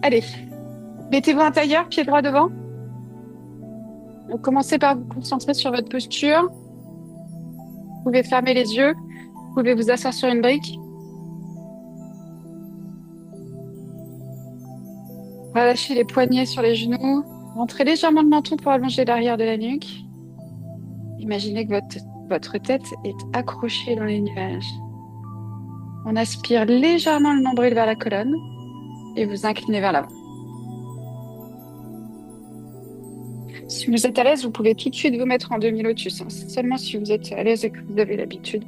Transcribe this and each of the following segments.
Allez, mettez-vous en tailleur, pied droit devant. Donc, commencez par vous concentrer sur votre posture. Vous pouvez fermer les yeux. Vous pouvez vous asseoir sur une brique. Relâchez les poignets sur les genoux. Rentrez légèrement le menton pour allonger l'arrière de la nuque. Imaginez que votre tête est accrochée dans les nuages. On aspire légèrement le nombril vers la colonne et vous inclinez vers l'avant. Si vous êtes à l'aise, vous pouvez tout de suite vous mettre en demi-lotus, hein. C'est seulement si vous êtes à l'aise et que vous avez l'habitude.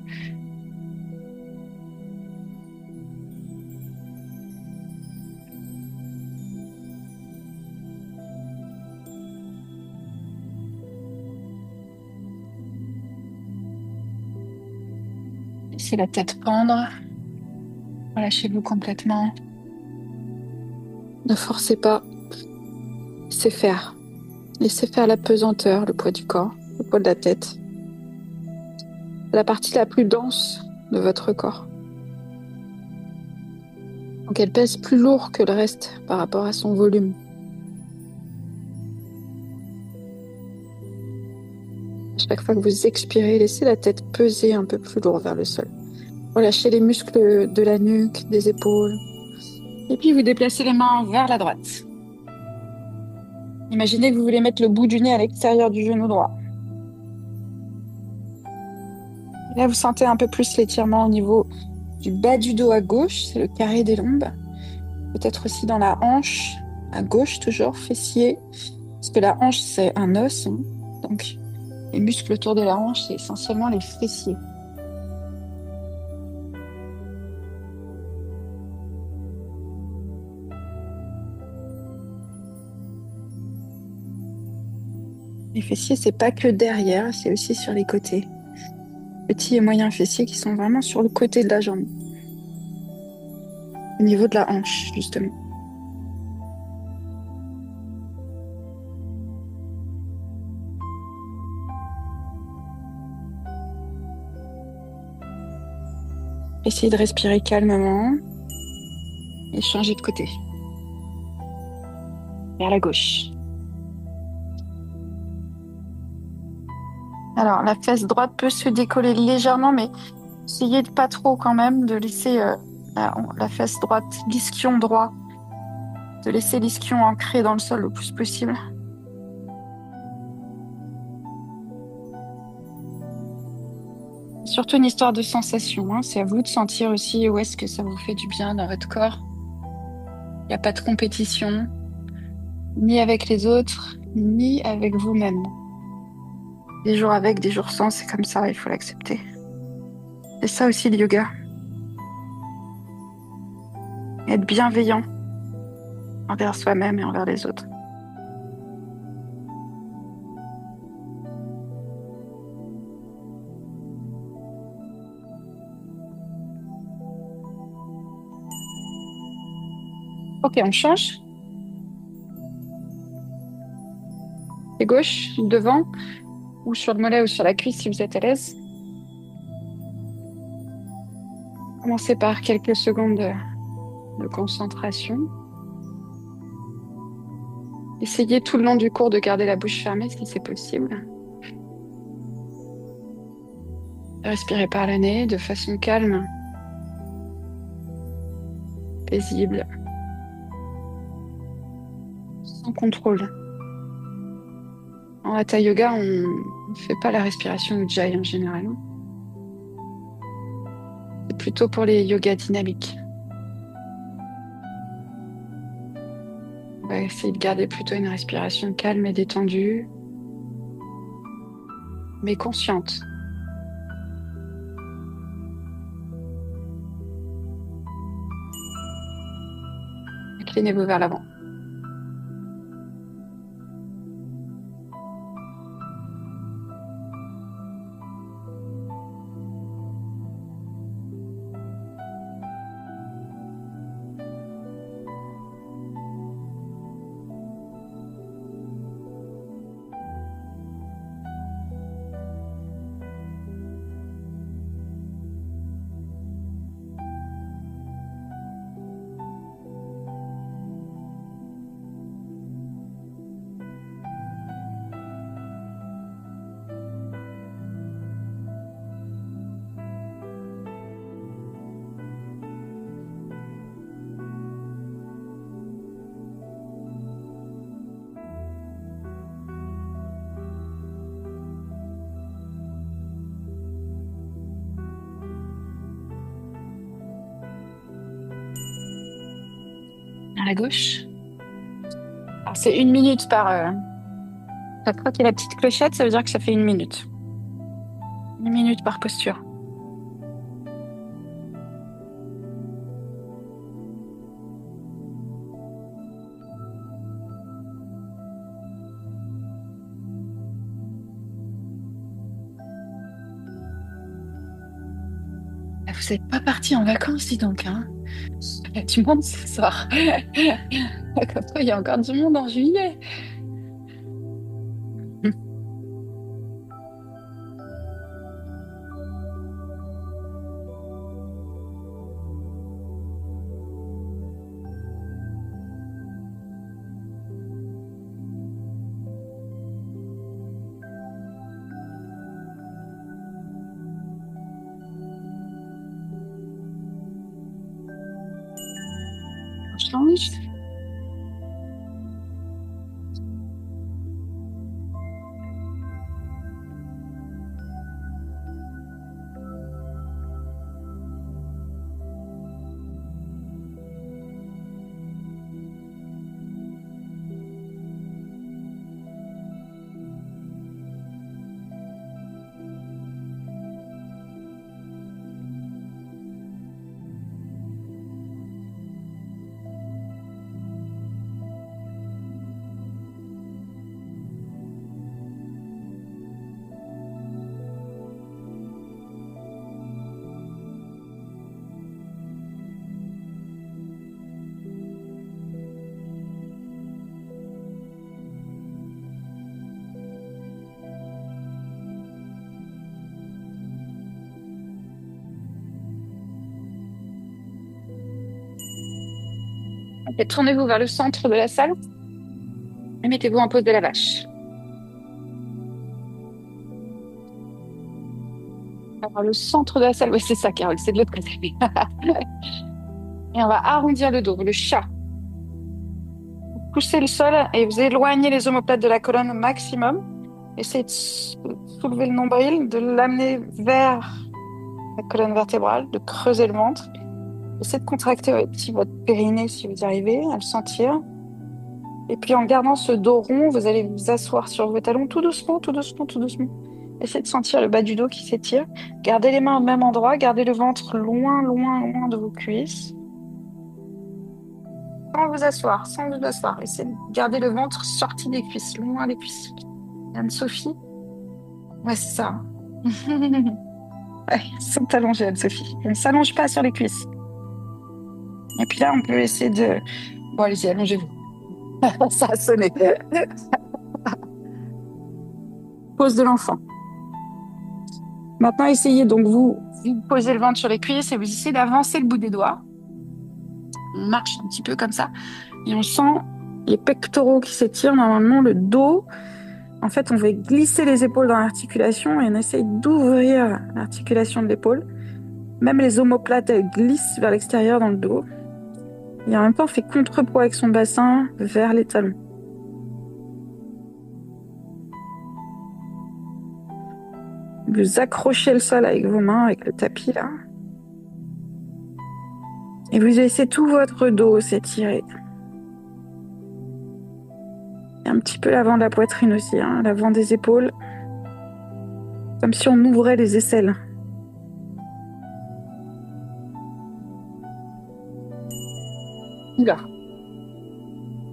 Laissez la tête pendre. Relâchez-vous complètement. Ne forcez pas. Laissez faire. Laissez faire la pesanteur, le poids du corps, le poids de la tête. La partie la plus dense de votre corps. Donc elle pèse plus lourd que le reste par rapport à son volume. À chaque fois que vous expirez, laissez la tête peser un peu plus lourd vers le sol. Relâchez les muscles de la nuque, des épaules. Et puis vous déplacez les mains vers la droite. Imaginez que vous voulez mettre le bout du nez à l'extérieur du genou droit. Et là, vous sentez un peu plus l'étirement au niveau du bas du dos à gauche, c'est le carré des lombes. Peut-être aussi dans la hanche, à gauche toujours, fessier. Parce que la hanche, c'est un os, hein. Donc, les muscles autour de la hanche, c'est essentiellement les fessiers. Les fessiers, c'est pas que derrière, c'est aussi sur les côtés. Petits et moyens fessiers qui sont vraiment sur le côté de la jambe. Au niveau de la hanche, justement. Essayez de respirer calmement et changer de côté. Vers la gauche. Alors, la fesse droite peut se décoller légèrement, mais essayez de pas trop quand même, de laisser la fesse droite, l'ischio droit, de laisser l'ischio ancré dans le sol le plus possible. Surtout une histoire de sensation, hein. C'est à vous de sentir aussi où est-ce que ça vous fait du bien dans votre corps. Il n'y a pas de compétition, ni avec les autres, ni avec vous-même. Des jours avec, des jours sans, c'est comme ça, il faut l'accepter. C'est ça aussi le yoga. Être bienveillant envers soi-même et envers les autres. Ok, on change. Pied gauche, devant, ou sur le mollet ou sur la cuisse si vous êtes à l'aise. Commencez par quelques secondes de concentration. Essayez tout le long du cours de garder la bouche fermée si c'est possible. Respirez par le nez de façon calme, paisible, sans contrôle. En hatha yoga, on ne fait pas la respiration ujjayi en général. C'est plutôt pour les yogas dynamiques. On va essayer de garder plutôt une respiration calme et détendue, mais consciente. Inclinez-vous vers l'avant. la gauche. Alors, c'est 1 minute par. Chaque fois qu'il y a la petite clochette, ça veut dire que ça fait 1 minute. 1 minute par posture. Ah, vous n'êtes pas parti en vacances, dis donc, hein? Il y a du monde ce soir. Comme quoi, il y a encore du monde en juillet. On change. Et tournez-vous vers le centre de la salle et mettez-vous en pose de la vache. Alors, le centre de la salle, oui, c'est ça, Carole, c'est de l'autre côté. Et on va arrondir le dos, le chat. Vous poussez le sol et vous éloignez les omoplates de la colonne au maximum. Essayez de soulever le nombril, de l'amener vers la colonne vertébrale, de creuser le ventre. Essayez de contracter petit votre périnée si vous y arrivez, à le sentir. Et puis en gardant ce dos rond, vous allez vous asseoir sur vos talons tout doucement, tout doucement, tout doucement. Essayez de sentir le bas du dos qui s'étire. Gardez les mains au même endroit, gardez le ventre loin, loin, loin de vos cuisses. Sans vous asseoir, sans vous asseoir. Essayez de garder le ventre sorti des cuisses, loin des cuisses. Anne-Sophie? Ouais, c'est ça. Ouais, sans t'allonger, Anne-Sophie. On ne s'allonge pas sur les cuisses. Et puis là, on peut essayer de... Bon, allez-y, allongez-vous. Ça a sonné. Pose de l'enfant. Maintenant, essayez donc vous posez le ventre sur les cuisses et vous essayez d'avancer le bout des doigts. On marche un petit peu comme ça et on sent les pectoraux qui s'étirent, normalement le dos. En fait, on va glisser les épaules dans l'articulation et on essaye d'ouvrir l'articulation de l'épaule. Même les omoplates, elles glissent vers l'extérieur dans le dos. Et en même temps, on fait contrepoids avec son bassin vers les talons. Vous accrochez le sol avec vos mains, avec le tapis là. Et vous laissez tout votre dos s'étirer. Et un petit peu l'avant de la poitrine aussi, hein, l'avant des épaules. Comme si on ouvrait les aisselles. Là.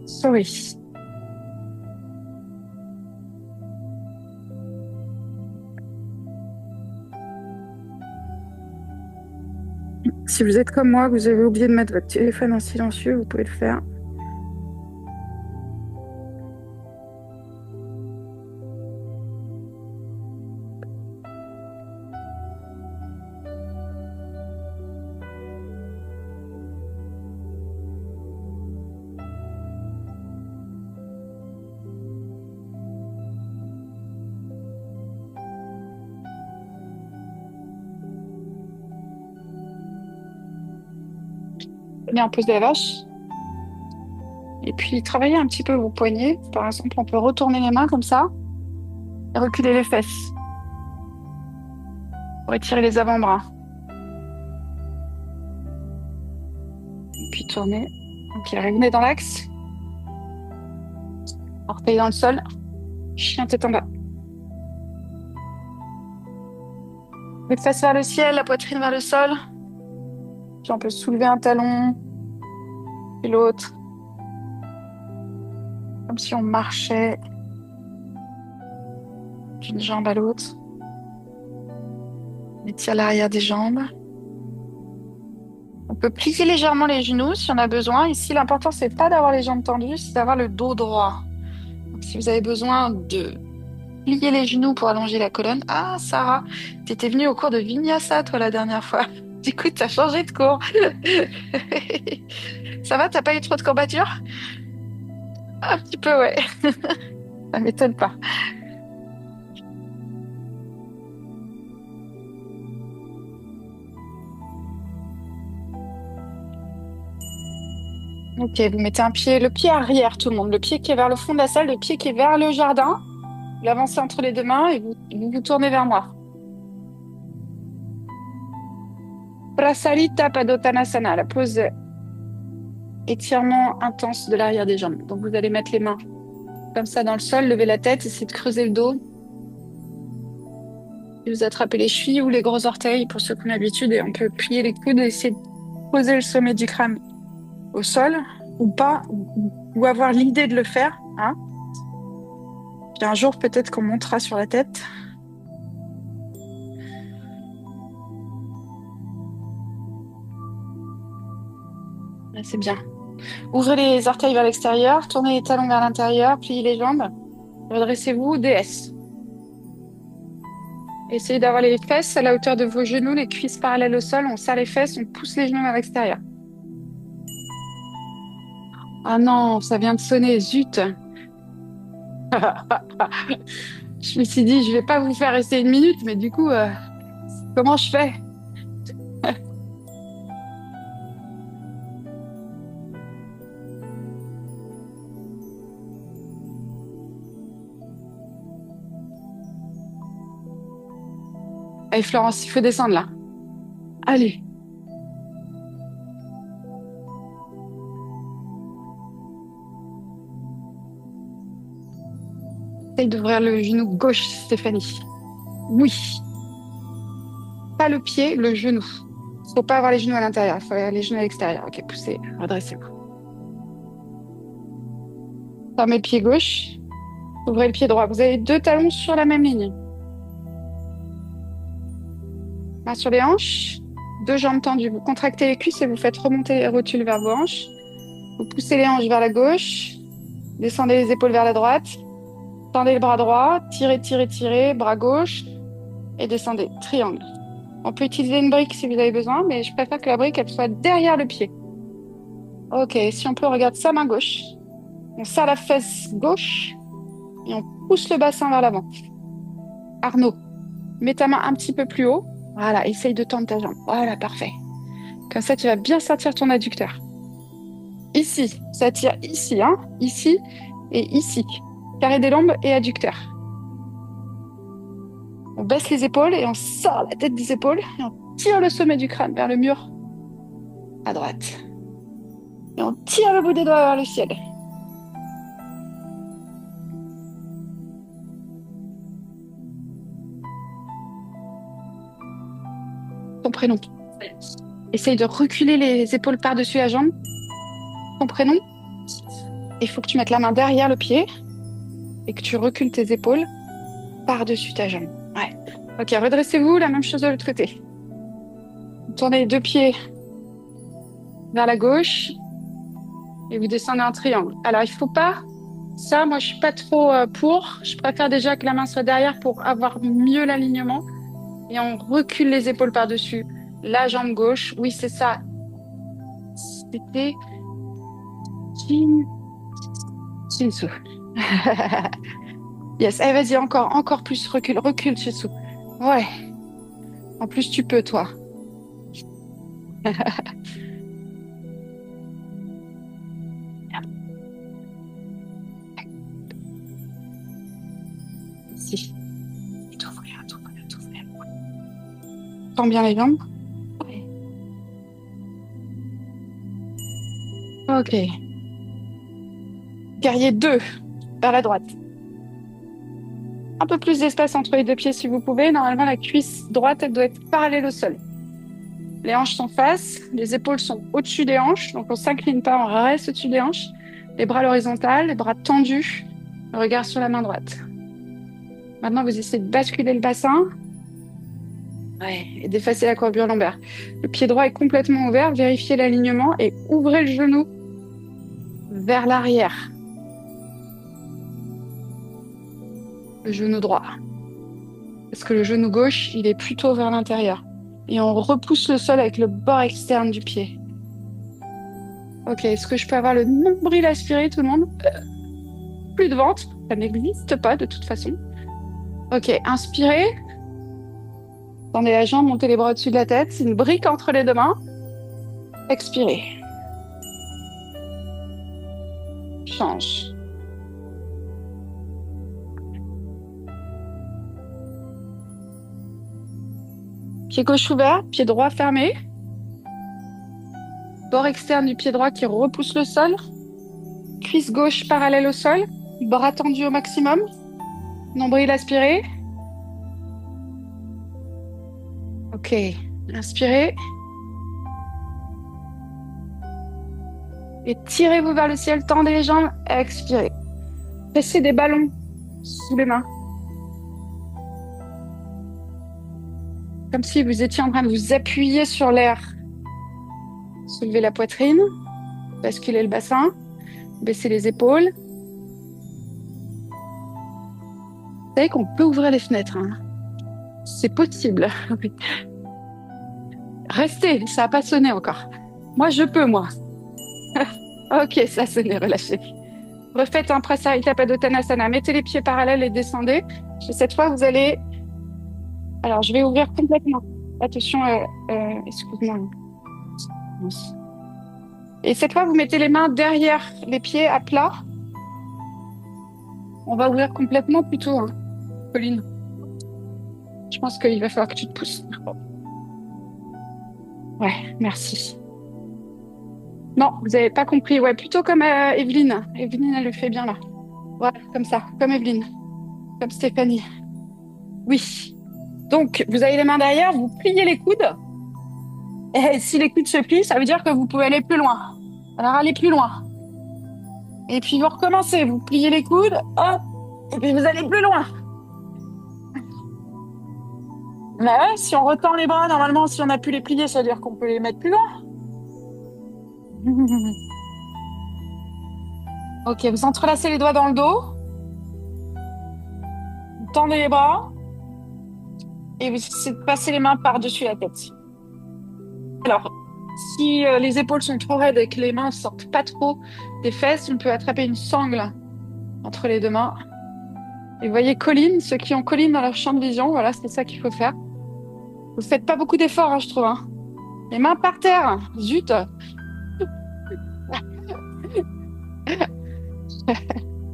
Sorry. Si vous êtes comme moi, que vous avez oublié de mettre votre téléphone en silencieux, vous pouvez le faire. Bien, on pose la vache. Et puis, travaillez un petit peu vos poignets. Par exemple, on peut retourner les mains comme ça et reculer les fesses pour étirer les avant-bras. Et puis, tourner. Ok, revenez dans l'axe. Orteil dans le sol. Chien tête en bas. Le face vers le ciel, la poitrine vers le sol. Puis on peut soulever un talon, puis l'autre. Comme si on marchait d'une jambe à l'autre. On étire l'arrière des jambes. On peut plier légèrement les genoux si on a besoin. Ici, l'important, c'est pas d'avoir les jambes tendues, c'est d'avoir le dos droit. Donc, si vous avez besoin de plier les genoux pour allonger la colonne. Ah, Sarah, t'étais venue au cours de Vinyasa, toi, la dernière fois. Du coup, t'as changé de cours. Ça va, t'as pas eu trop de courbatures? Un petit peu, ouais. Ça m'étonne pas. Ok, vous mettez un pied, le pied arrière, tout le monde. Le pied qui est vers le fond de la salle, le pied qui est vers le jardin. Vous l'avancez entre les deux mains et vous tournez vers moi. Prasarita Padottanasana, la pose étirement intense de l'arrière des jambes. Donc vous allez mettre les mains comme ça dans le sol, lever la tête, essayer de creuser le dos. Et vous attrapez les chevilles ou les gros orteils pour ceux qui ont l'habitude et on peut plier les coudes et essayer de poser le sommet du crâne au sol ou pas, ou avoir l'idée de le faire, hein. Puis un jour peut-être qu'on montera sur la tête. Là, c'est bien. Ouvrez les orteils vers l'extérieur, tournez les talons vers l'intérieur, pliez les jambes. Redressez-vous, DS. Essayez d'avoir les fesses à la hauteur de vos genoux, les cuisses parallèles au sol. On serre les fesses, on pousse les genoux vers l'extérieur. Ah non, ça vient de sonner, zut. Je me suis dit, je vais pas vous faire rester une minute, mais du coup, comment je fais? Allez, Florence, il faut descendre là. Allez. Essaye d'ouvrir le genou gauche, Stéphanie. Oui. Pas le pied, le genou. Faut pas avoir les genoux à l'intérieur, il faut avoir les genoux à l'extérieur. Ok, poussez, redressez-vous. Fermez le pied gauche, ouvrez le pied droit. Vous avez deux talons sur la même ligne. Main sur les hanches, deux jambes tendues. Vous contractez les cuisses et vous faites remonter les rotules vers vos hanches. Vous poussez les hanches vers la gauche, descendez les épaules vers la droite, tendez le bras droit, tirez, tirez, tirez, bras gauche et descendez, triangle. On peut utiliser une brique si vous avez besoin, mais je préfère que la brique elle soit derrière le pied. Ok, si on peut, on regarde sa main gauche. On serre la fesse gauche et on pousse le bassin vers l'avant. Arnaud, mets ta main un petit peu plus haut. Voilà, essaye de tendre ta jambe. Voilà, parfait. Comme ça, tu vas bien sortir ton adducteur. Ici, ça tire ici, hein, ici et ici. Carré des lombes et adducteur. On baisse les épaules et on sort la tête des épaules et on tire le sommet du crâne vers le mur à droite. Et on tire le bout des doigts vers le ciel. Ton prénom. Essaye de reculer les épaules par-dessus la jambe. Ton prénom. Il faut que tu mettes la main derrière le pied et que tu recules tes épaules par-dessus ta jambe. Ouais. Ok, redressez-vous, la même chose de l'autre côté. Tournez les deux pieds vers la gauche et vous descendez en triangle. Alors, il faut pas... Ça, moi, je suis pas trop pour. Je préfère déjà que la main soit derrière pour avoir mieux l'alignement. Et on recule les épaules par-dessus la jambe gauche. Oui, c'est ça. C'était Shinsu. Yes, allez, vas-y, encore plus, recule, recule, Shinsu. Ouais, en plus, tu peux, toi. Si. T'ouvrir, t'ouvrir, t'ouvrir. Tends bien les jambes. Ouais. Ok. Guerrier 2, vers la droite. Un peu plus d'espace entre les deux pieds si vous pouvez. Normalement, la cuisse droite, elle doit être parallèle au sol. Les hanches sont face, les épaules sont au-dessus des hanches, donc on s'incline pas, on reste au-dessus des hanches. Les bras à l'horizontale, les bras tendus, le regard sur la main droite. Maintenant, vous essayez de basculer le bassin. Ouais, et d'effacer la courbure lombaire. Le pied droit est complètement ouvert, vérifiez l'alignement et ouvrez le genou vers l'arrière. Le genou droit. Parce que le genou gauche, il est plutôt vers l'intérieur. Et on repousse le sol avec le bord externe du pied. Ok, est-ce que je peux avoir le nombril aspiré, tout le monde? Plus de ventre, ça n'existe pas de toute façon. Ok, inspirez. Tendez la jambe, montez les bras au-dessus de la tête. C'est une brique entre les deux mains. Expirez. Change. Pied gauche ouvert, pied droit fermé. Bord externe du pied droit qui repousse le sol. Cuisse gauche parallèle au sol. Bras tendus au maximum. Nombril aspiré. Ok, inspirez. Et tirez-vous vers le ciel, tendez les jambes, expirez. Pressez des ballons sous les mains. Comme si vous étiez en train de vous appuyer sur l'air. Soulevez la poitrine, basculez le bassin, baissez les épaules. Vous savez qu'on peut ouvrir les fenêtres, hein. C'est possible. Restez, ça n'a pas sonné encore. Moi, je peux, moi. Ok, ça a sonné, relâchez. Refaites un Prasarita Padottanasana. Mettez les pieds parallèles et descendez. Et cette fois, vous allez... Alors, je vais ouvrir complètement. Attention, excuse-moi. Et cette fois, vous mettez les mains derrière les pieds à plat. On va ouvrir complètement plutôt, hein, Pauline. Je pense qu'il va falloir que tu te pousses. Ouais, merci. Non, vous n'avez pas compris. Ouais, plutôt comme Evelyne. Evelyne, elle le fait bien là. Voilà, comme ça, comme Evelyne, comme Stéphanie. Oui. Donc, vous avez les mains derrière, vous pliez les coudes. Et si les coudes se plient, ça veut dire que vous pouvez aller plus loin. Alors, allez plus loin. Et puis, vous recommencez. Vous pliez les coudes, hop, et puis vous allez plus loin. Mais ouais, si on retend les bras, normalement, si on a pu les plier, ça veut dire qu'on peut les mettre plus loin. Ok, vous entrelacez les doigts dans le dos, vous tendez les bras et vous essayez de passer les mains par-dessus la tête. Alors, si les épaules sont trop raides et que les mains ne sortent pas trop des fesses, on peut attraper une sangle entre les deux mains. Et vous voyez Colline, ceux qui ont Colline dans leur champ de vision, voilà, c'est ça qu'il faut faire. Vous faites pas beaucoup d'efforts, hein, je trouve, hein. Les mains par terre, zut.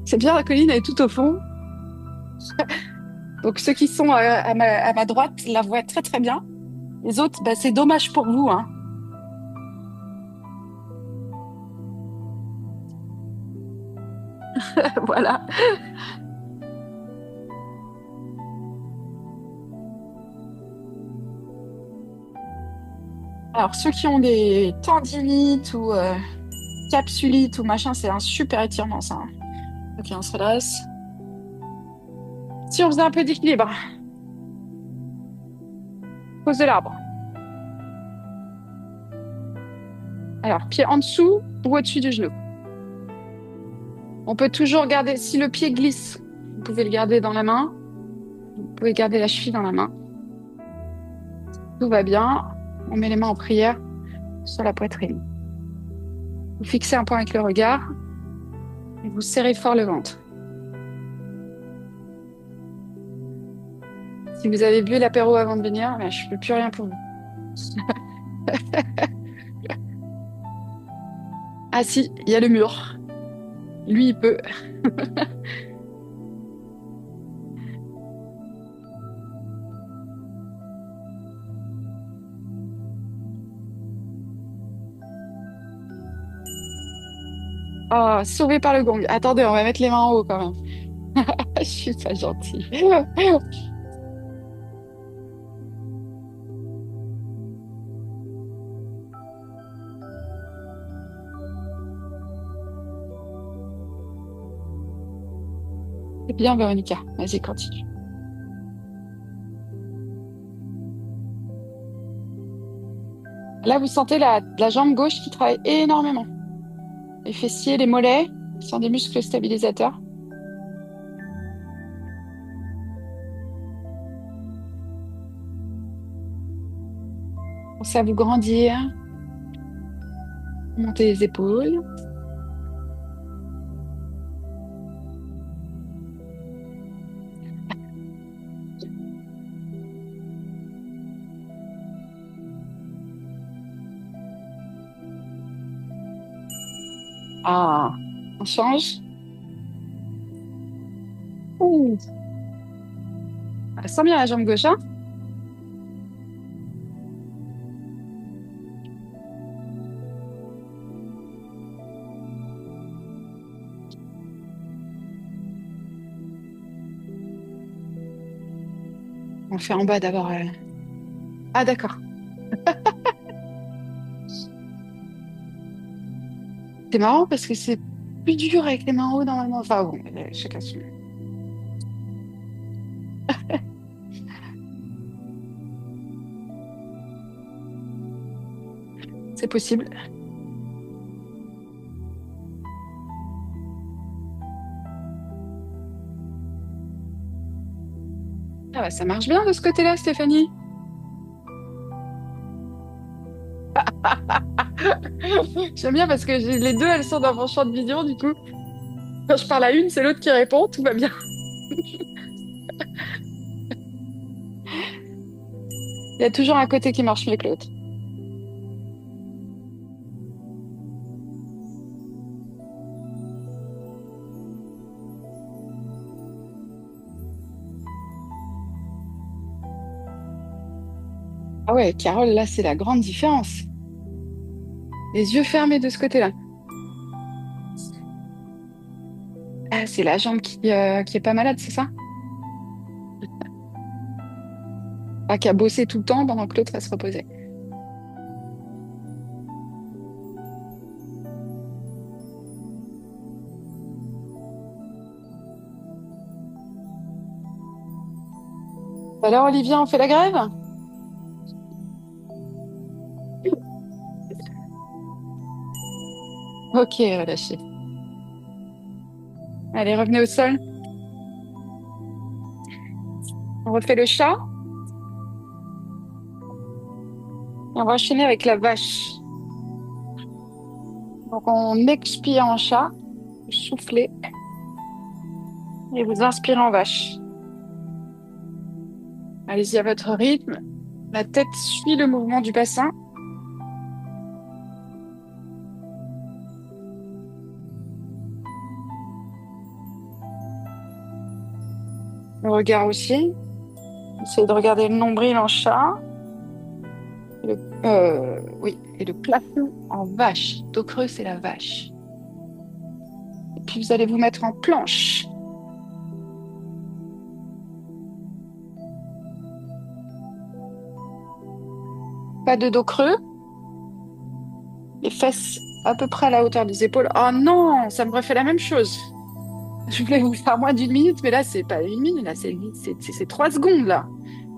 C'est bien, la Colline, elle est tout au fond. Donc ceux qui sont à ma droite la voient très très bien. Les autres, bah, c'est dommage pour vous, hein. Voilà. Alors ceux qui ont des tendinites ou capsulites ou machin, c'est un super étirement ça, hein. Ok, on se redresse. Si on faisait un peu d'équilibre, pose de l'arbre. Alors, pied en dessous ou au-dessus du genou. On peut toujours garder, si le pied glisse, vous pouvez le garder dans la main. Vous pouvez garder la cheville dans la main. Tout va bien. On met les mains en prière sur la poitrine. Vous fixez un point avec le regard et vous serrez fort le ventre. Si vous avez bu l'apéro avant de venir, ben, je ne peux plus rien pour vous. Ah si, il y a le mur. Lui, il peut. Oh, sauvé par le gong. Attendez, on va mettre les mains en haut quand même. Je suis pas gentille. C'est bien, Véronica. Vas-y, continue. Là, vous sentez la jambe gauche qui travaille énormément. Les fessiers, les mollets, qui sont des muscles stabilisateurs. Pensez à vous grandir, monter les épaules. Ah, on change. Ouh, elle sent bien la jambe gauche, hein? On fait en bas d'abord. Ah, d'accord. C'est marrant parce que c'est plus dur avec les mains en haut normalement. Enfin bon, chacun son. C'est possible. Ah bah ça marche bien de ce côté-là, Stéphanie. J'aime bien parce que les deux, elles sont dans mon champ de vision, du coup. Quand je parle à une, c'est l'autre qui répond, tout va bien. Il y a toujours un côté qui marche mieux que l'autre. Ah ouais, Carole, là, c'est la grande différence. Les yeux fermés de ce côté-là. Ah, c'est la jambe qui est pas malade, c'est ça? Pas qui a bossé tout le temps pendant que l'autre va se reposer. Alors, Olivia, on fait la grève? Ok, relâchez. Allez, revenez au sol. On refait le chat. Et on va enchaîner avec la vache. Donc, on expire en chat, vous soufflez et vous inspirez en vache. Allez-y à votre rythme. La tête suit le mouvement du bassin. Le regard aussi. Essayez de regarder le nombril en chat. Oui, et le plafond en vache. Dos creux, c'est la vache. Et puis vous allez vous mettre en planche. Pas de dos creux. Les fesses à peu près à la hauteur des épaules. Oh non, ça me refait la même chose. Je voulais vous faire moins d'une minute, mais là, c'est pas une minute, là, c'est 3 secondes, là.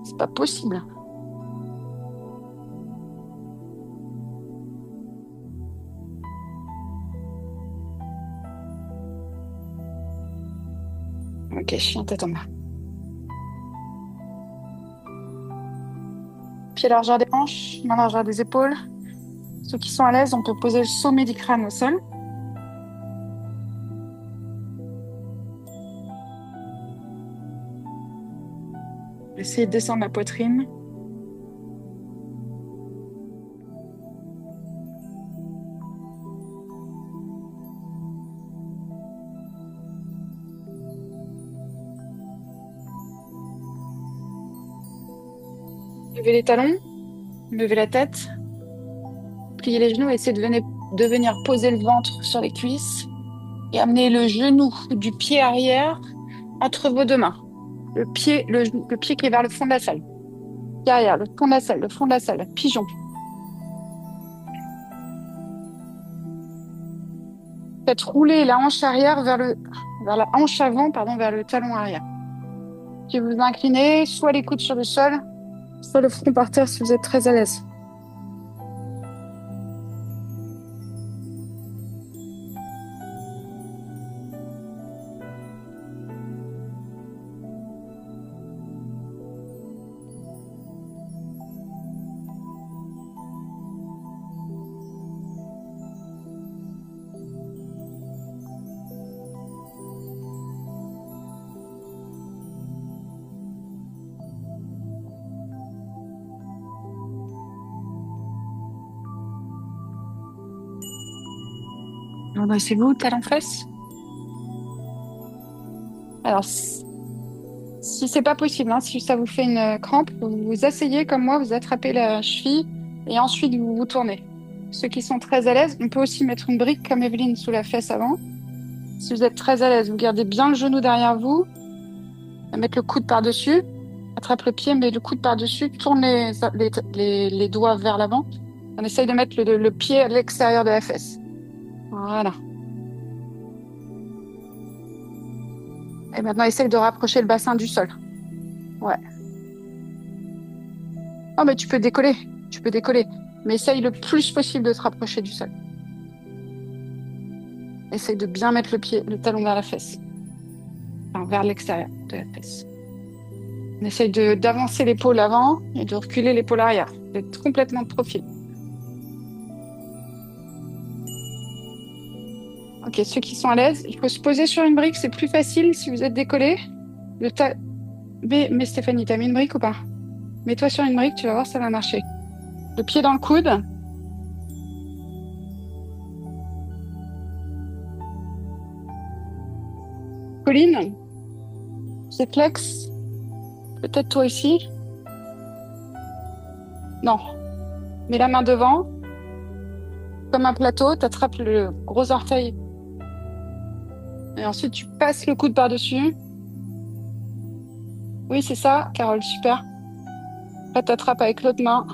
C'est pas possible. Ok, je suis en tête en bas. Pied largeur des hanches, main largeur des épaules. Ceux qui sont à l'aise, on peut poser le sommet du crâne au sol. Essayez de descendre la poitrine. Levez les talons, levez la tête, pliez les genoux, essayez de venir poser le ventre sur les cuisses. et amenez le genou du pied arrière entre vos deux mains. Le pied qui est vers le fond de la salle. Pied arrière, le fond de la salle, le fond de la salle. Pigeon. Faites rouler la hanche arrière vers la hanche avant, pardon, vers le talon arrière. Si vous vous inclinez, soit les coudes sur le sol, soit le front par terre si vous êtes très à l'aise. Redressez-vous, talon fesse. Alors, si c'est pas possible, hein, si ça vous fait une crampe, vous vous asseyez comme moi, vous attrapez la cheville et ensuite vous vous tournez. Ceux qui sont très à l'aise, on peut aussi mettre une brique comme Evelyne sous la fesse avant. Si vous êtes très à l'aise, vous gardez bien le genou derrière vous, mettre le coude par-dessus, attrape le pied, met le coude par-dessus, tourne les doigts vers l'avant. On essaye de mettre le pied à l'extérieur de la fesse. Voilà. Et maintenant, essaye de rapprocher le bassin du sol. Ouais. Non, mais tu peux décoller. Tu peux décoller. Mais essaye le plus possible de te rapprocher du sol. Essaye de bien mettre le talon vers la fesse. Enfin, vers l'extérieur de la fesse. On essaye d'avancer l'épaule avant et de reculer l'épaule arrière. D'être complètement de profil. Ok, ceux qui sont à l'aise, il faut se poser sur une brique, c'est plus facile si vous êtes décollé. Mais Stéphanie, t'as mis une brique ou pas? Mets-toi sur une brique, tu vas voir, ça va marcher. Le pied dans le coude. Colline, pied flex. Peut-être toi aussi. Non. Mets la main devant. Comme un plateau, tu attrapes le gros orteil. Et ensuite, tu passes le coude par-dessus. Oui, c'est ça, Carole, super. Là, tu attrapes avec l'autre main.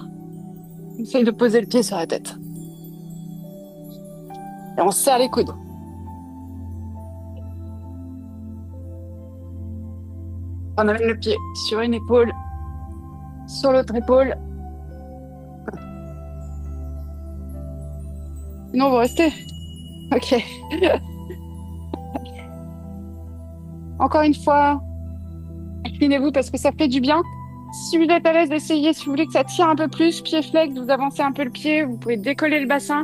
Essaye de poser le pied sur la tête. Et on serre les coudes. On amène le pied sur une épaule, sur l'autre épaule. Non, vous restez. Ok. Encore une fois, inclinez-vous parce que ça fait du bien. Si vous êtes à l'aise d'essayer, si vous voulez que ça tire un peu plus, pied flex, vous avancez un peu le pied, vous pouvez décoller le bassin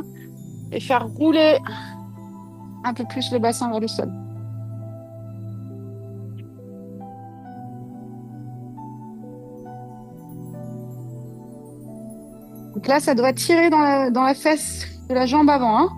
et faire rouler un peu plus le bassin vers le sol. Donc là, ça doit tirer dans la fesse de la jambe avant, hein.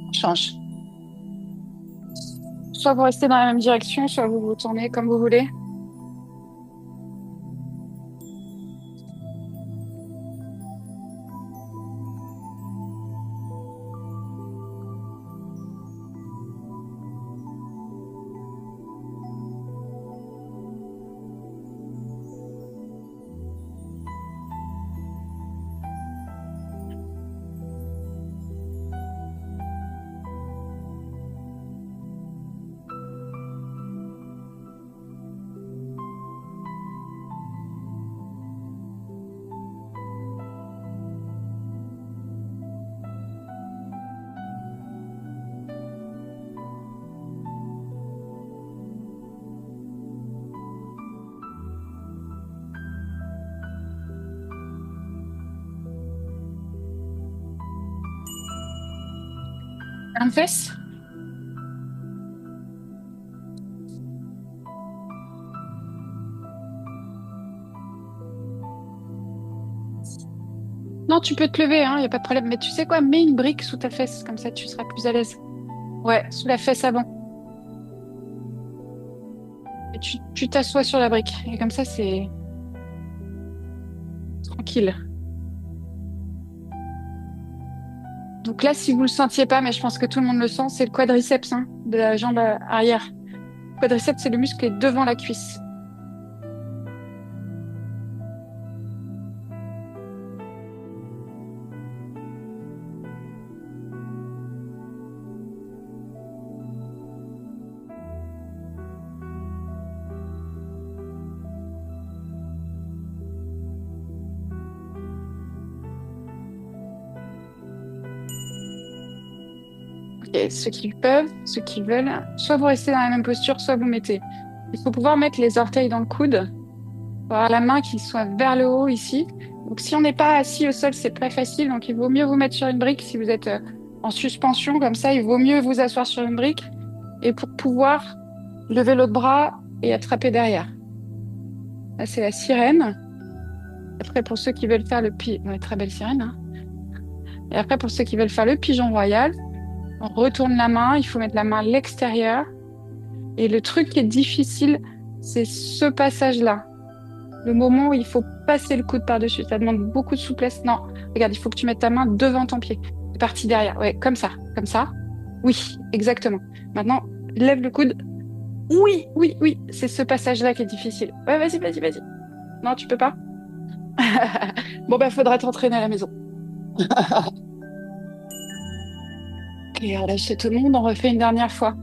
On change. Soit vous restez dans la même direction, soit vous vous tournez comme vous voulez. Un fesse. non, tu peux te lever, hein, y a pas de problème. Mais tu sais quoi, mets une brique sous ta fesse, comme ça tu seras plus à l'aise. Ouais, sous la fesse avant. Et tu t'assois sur la brique. Et comme ça, c'est tranquille. Donc là, si vous le sentiez pas, mais je pense que tout le monde le sent, c'est le quadriceps, hein, de la jambe arrière. Le quadriceps, c'est le muscle qui est devant la cuisse. Et ceux qui peuvent, ceux qui veulent, soit vous restez dans la même posture, soit vous mettez. Il faut pouvoir mettre les orteils dans le coude, pour avoir la main qui soit vers le haut ici. Donc si on n'est pas assis au sol, c'est très facile. Donc il vaut mieux vous mettre sur une brique si vous êtes en suspension comme ça. Il vaut mieux vous asseoir sur une brique et pour pouvoir lever l'autre bras et attraper derrière. Là, c'est la sirène. Après, pour ceux qui veulent faire le pigeon, ouais, très belle sirène, hein. Et après, pour ceux qui veulent faire le pigeon royal, on retourne la main. Il faut mettre la main à l'extérieur. Et le truc qui est difficile, c'est ce passage-là. Le moment où il faut passer le coude par-dessus. Ça demande beaucoup de souplesse. Non, regarde, il faut que tu mettes ta main devant ton pied. C'est parti derrière. Ouais, comme ça. Comme ça. Oui, exactement. Maintenant, lève le coude. Oui, oui, oui. C'est ce passage-là qui est difficile. Ouais, vas-y, vas-y, vas-y. Non, tu peux pas? Bon, bah, faudra t'entraîner à la maison. Ok, relâchez tout le monde. On refait une dernière fois.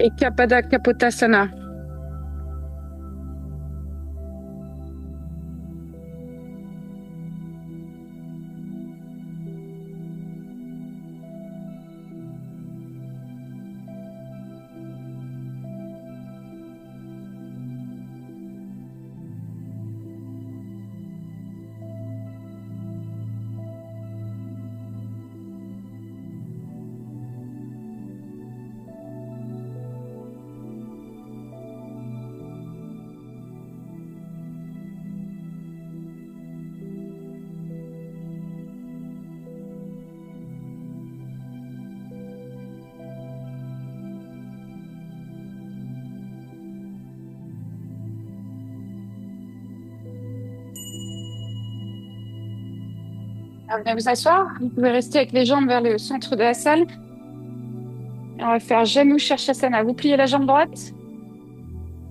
Et Kapada Kapotasana. Alors, venez vous asseoir. Vous pouvez rester avec les jambes vers le centre de la salle. Et on va faire Janu Shirshasana. Vous pliez la jambe droite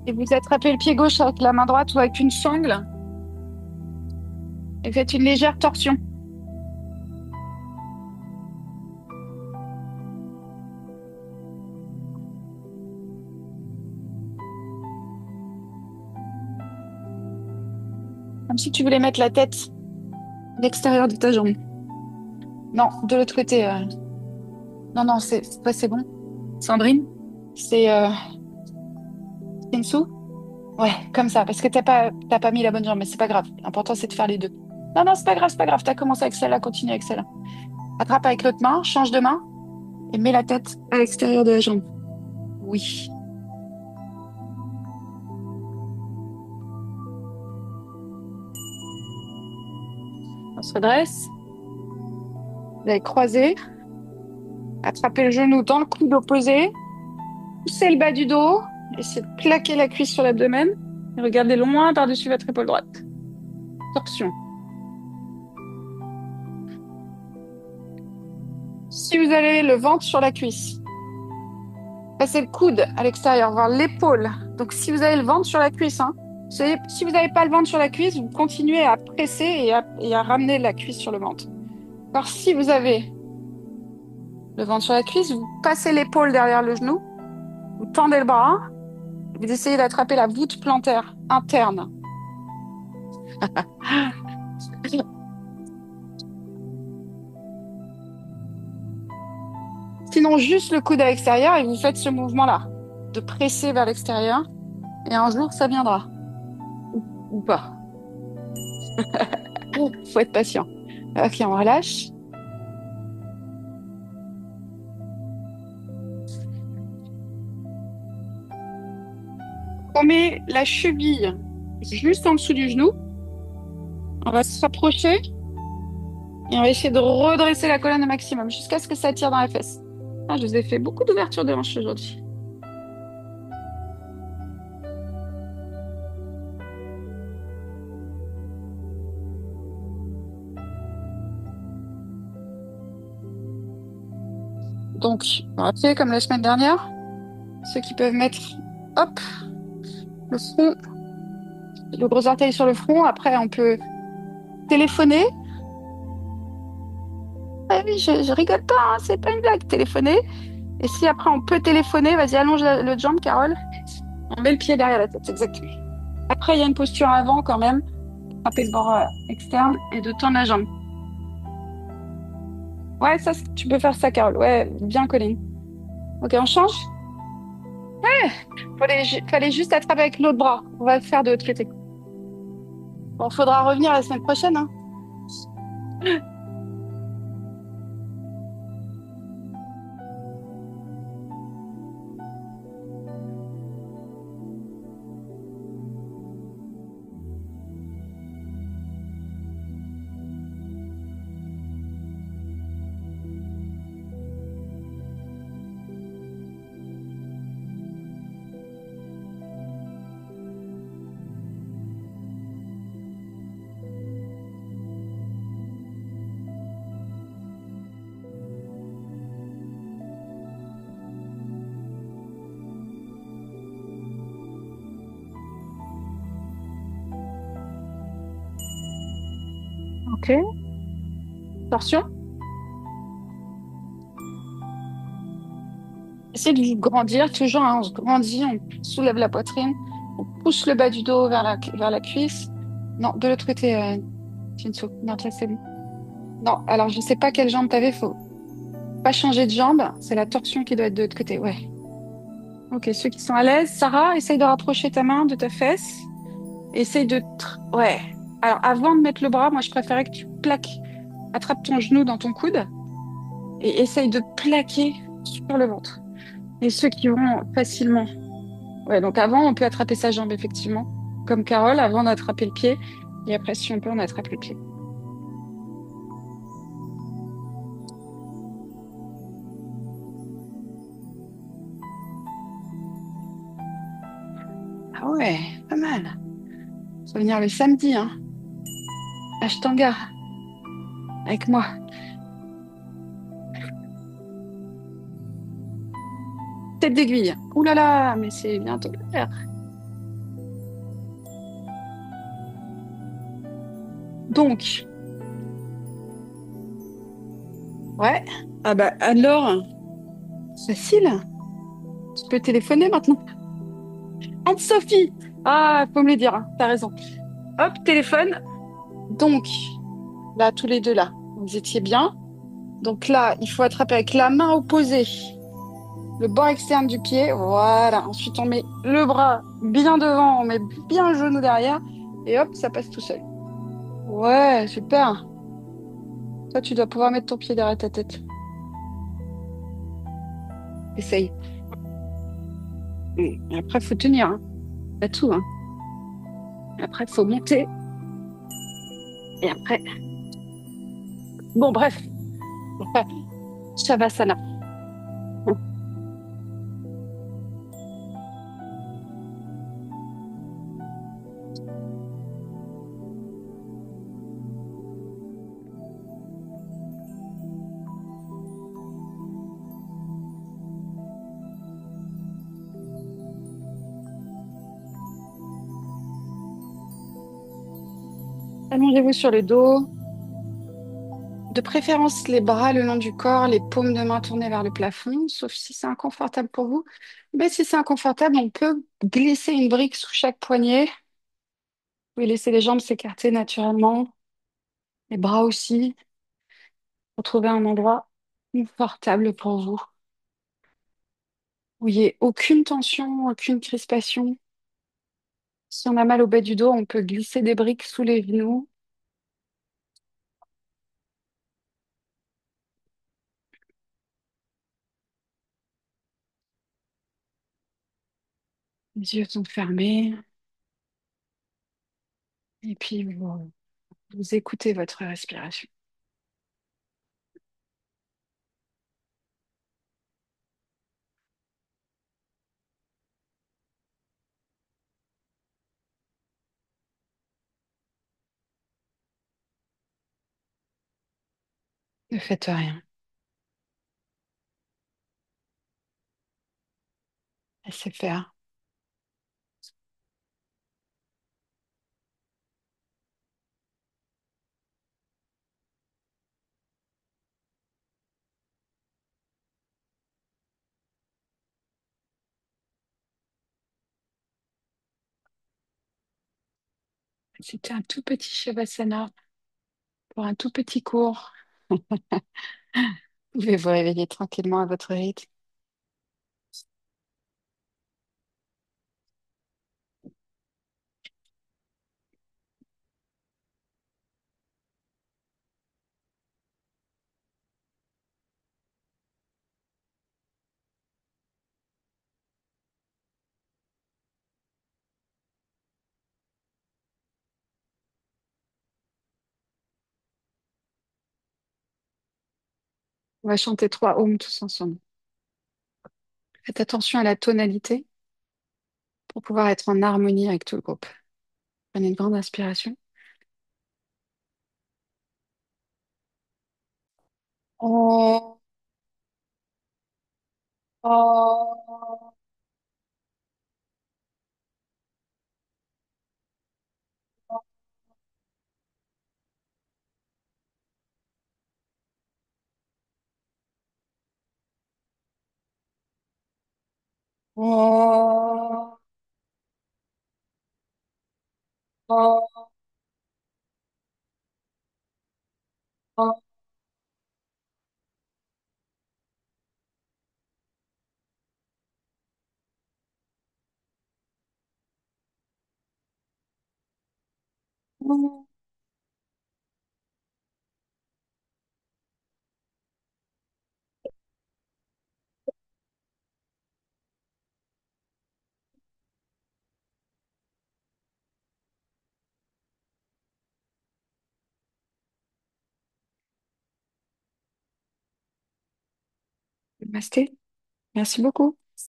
et vous attrapez le pied gauche avec la main droite ou avec une sangle et faites une légère torsion. Comme si tu voulais mettre la tête à l'extérieur de ta jambe. Non, de l'autre côté. Non, non, c'est bon. Sandrine, c'est Shinsu? Ouais, comme ça, parce que t'as pas mis la bonne jambe, mais c'est pas grave. L'important, c'est de faire les deux. Non, non, c'est pas grave, c'est pas grave. T'as commencé avec celle-là, continue avec celle-là. Attrape avec l'autre main, change de main et mets la tête à l'extérieur de la jambe. Oui. On se redresse. Vous allez croiser. Attrapez le genou dans le coude opposé. Poussez le bas du dos. Essayez de plaquer la cuisse sur l'abdomen. Et regardez loin par-dessus votre épaule droite. Torsion. Si vous avez le ventre sur la cuisse, passez le coude à l'extérieur, voir l'épaule. Donc, si vous avez le ventre sur la cuisse, hein, si vous n'avez pas le ventre sur la cuisse, vous continuez à presser et à ramener la cuisse sur le ventre. Alors, si vous avez le ventre sur la cuisse, vous passez l'épaule derrière le genou, vous tendez le bras, vous essayez d'attraper la voûte plantaire interne. Sinon, juste le coude à l'extérieur et vous faites ce mouvement-là, de presser vers l'extérieur. Et un jour, ça viendra. Ou pas. Faut être patient. Ok, on relâche. on met la cheville juste en dessous du genou. On va se rapprocher et on va essayer de redresser la colonne au maximum jusqu'à ce que ça tire dans la fesse. Ah, je vous ai fait beaucoup d'ouverture de hanche aujourd'hui. Donc, on va faire comme la semaine dernière. Ceux qui peuvent mettre, hop, le front, le gros orteil sur le front. Après, on peut téléphoner. Ah oui, je rigole pas, hein, c'est pas une blague, téléphoner. Et si après on peut téléphoner, vas-y, allonge le jambe, Carole. On met le pied derrière la tête, exactement. Après, il y a une posture avant quand même. Frapper le bord externe et de tendre la jambe. Ouais, ça, tu peux faire ça, Carole. Ouais, bien, Colline. Ok, on change? Fallait juste attraper avec l'autre bras. On va le faire de l'autre côté. Bon, faudra revenir la semaine prochaine, hein. Ok. Torsion. Essayez de vous grandir, toujours, hein, on se grandit, on soulève la poitrine, on pousse le bas du dos vers la cuisse. Non, de l'autre côté, Jinso. Non, toi, c'est bon. Non, alors je sais pas quelle jambe t'avais, faut pas changer de jambe, c'est la torsion qui doit être de l'autre côté, ouais. Ok, ceux qui sont à l'aise, Sarah, essaye de rapprocher ta main de ta fesse. Essaye ouais. Alors, avant de mettre le bras, moi, je préférais que tu plaques, attrape ton genou dans ton coude et essaye de plaquer sur le ventre. Et ceux qui vont facilement. Ouais, donc avant, on peut attraper sa jambe, effectivement. Comme Carole, avant d'attraper le pied. Et après, si on peut, on attrape le pied. Ah ouais, pas mal. Faut venir le samedi, hein. Ashtanga, avec moi. Tête d'aiguille. Ouh là là, mais c'est bientôt l'heure. Donc, ouais. Ah bah alors, facile. Tu peux téléphoner maintenant. Anne-Sophie! Ah, faut me le dire, hein, t'as raison. Hop, téléphone. Donc, là, tous les deux là, vous étiez bien. Donc là, il faut attraper avec la main opposée le bord externe du pied. Voilà. Ensuite, on met le bras bien devant, on met bien le genou derrière. Et hop, ça passe tout seul. Ouais, super. Toi, tu dois pouvoir mettre ton pied derrière ta tête. Essaye. Et après, faut tenir, hein. Pas tout, hein. Après, faut monter. Et après, bon, bref. Shavasana. Allongez-vous sur le dos. De préférence, les bras le long du corps, les paumes de main tournées vers le plafond, sauf si c'est inconfortable pour vous. Mais si c'est inconfortable, on peut glisser une brique sous chaque poignet. Vous pouvez laisser les jambes s'écarter naturellement, les bras aussi, pour trouver un endroit confortable pour vous, où il n'y ait aucune tension, aucune crispation. Si on a mal au bas du dos, on peut glisser des briques sous les genoux. Les yeux sont fermés et puis vous écoutez votre respiration. Ne faites rien. Laissez faire. C'était un tout petit Shavasana pour un tout petit cours. Vous pouvez vous réveiller tranquillement à votre rythme. On va chanter 3 ohms tous ensemble. Faites attention à la tonalité pour pouvoir être en harmonie avec tout le groupe. Prenez une grande inspiration. Oh, oh, oh, oh, oh, oh. Namasté. Merci beaucoup.